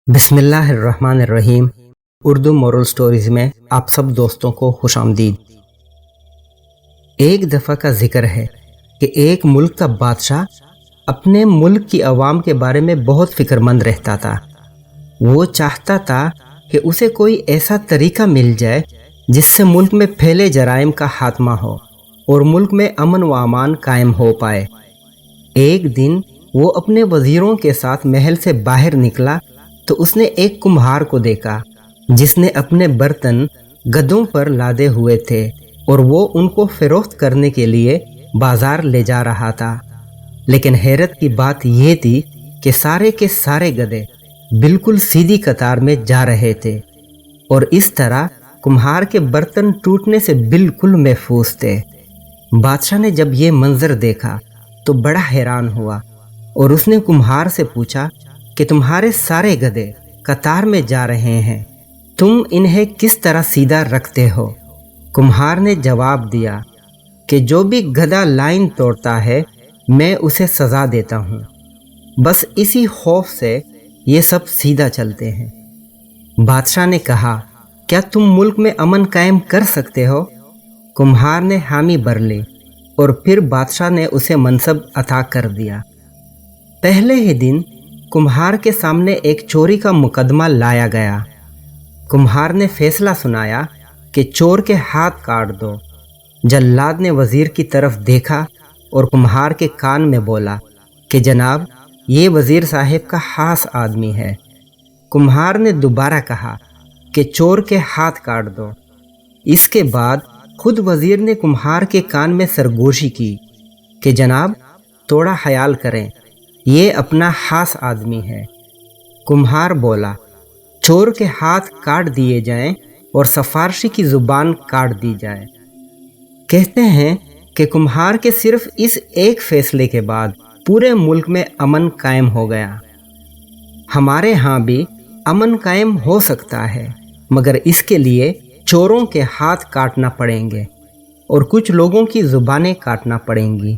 بسم اللہ الرحمن الرحیم۔ اردو مورل سٹوریز میں آپ سب دوستوں کو خوش آمدید۔ ایک دفعہ کا ذکر ہے کہ ایک ملک کا بادشاہ اپنے ملک کی عوام کے بارے میں بہت فکر مند رہتا تھا۔ وہ چاہتا تھا کہ اسے کوئی ایسا طریقہ مل جائے جس سے ملک میں پھیلے جرائم کا خاتمہ ہو اور ملک میں امن و امان قائم ہو پائے۔ ایک دن وہ اپنے وزیروں کے ساتھ محل سے باہر نکلا تو اس نے ایک کمہار کو دیکھا جس نے اپنے برتن گدھوں پر لادے ہوئے تھے اور وہ ان کو فروخت کرنے کے لیے بازار لے جا رہا تھا۔ لیکن حیرت کی بات یہ تھی کہ سارے کے سارے گدھے بالکل سیدھی قطار میں جا رہے تھے اور اس طرح کمہار کے برتن ٹوٹنے سے بالکل محفوظ تھے۔ بادشاہ نے جب یہ منظر دیکھا تو بڑا حیران ہوا اور اس نے کمہار سے پوچھا کہ تمہارے سارے گدھے قطار میں جا رہے ہیں، تم انہیں کس طرح سیدھا رکھتے ہو؟ کمہار نے جواب دیا کہ جو بھی گدھا لائن توڑتا ہے میں اسے سزا دیتا ہوں، بس اسی خوف سے یہ سب سیدھا چلتے ہیں۔ بادشاہ نے کہا، کیا تم ملک میں امن قائم کر سکتے ہو؟ کمہار نے حامی بھر لی اور پھر بادشاہ نے اسے منصب عطا کر دیا۔ پہلے ہی دن کمہار کے سامنے ایک چوری کا مقدمہ لایا گیا۔ کمہار نے فیصلہ سنایا کہ چور کے ہاتھ کاٹ دو۔ جلاد نے وزیر کی طرف دیکھا اور کمہار کے کان میں بولا کہ جناب، یہ وزیر صاحب کا خاص آدمی ہے۔ کمہار نے دوبارہ کہا کہ چور کے ہاتھ کاٹ دو۔ اس کے بعد خود وزیر نے کمہار کے کان میں سرگوشی کی کہ جناب، تھوڑا خیال کریں، یہ اپنا خاص آدمی ہے۔ کمہار بولا، چور کے ہاتھ کاٹ دیے جائیں اور سفارشی کی زبان کاٹ دی جائے۔ کہتے ہیں کہ کمہار کے صرف اس ایک فیصلے کے بعد پورے ملک میں امن قائم ہو گیا۔ ہمارے ہاں بھی امن قائم ہو سکتا ہے، مگر اس کے لیے چوروں کے ہاتھ کاٹنا پڑیں گے اور کچھ لوگوں کی زبانیں کاٹنا پڑیں گی۔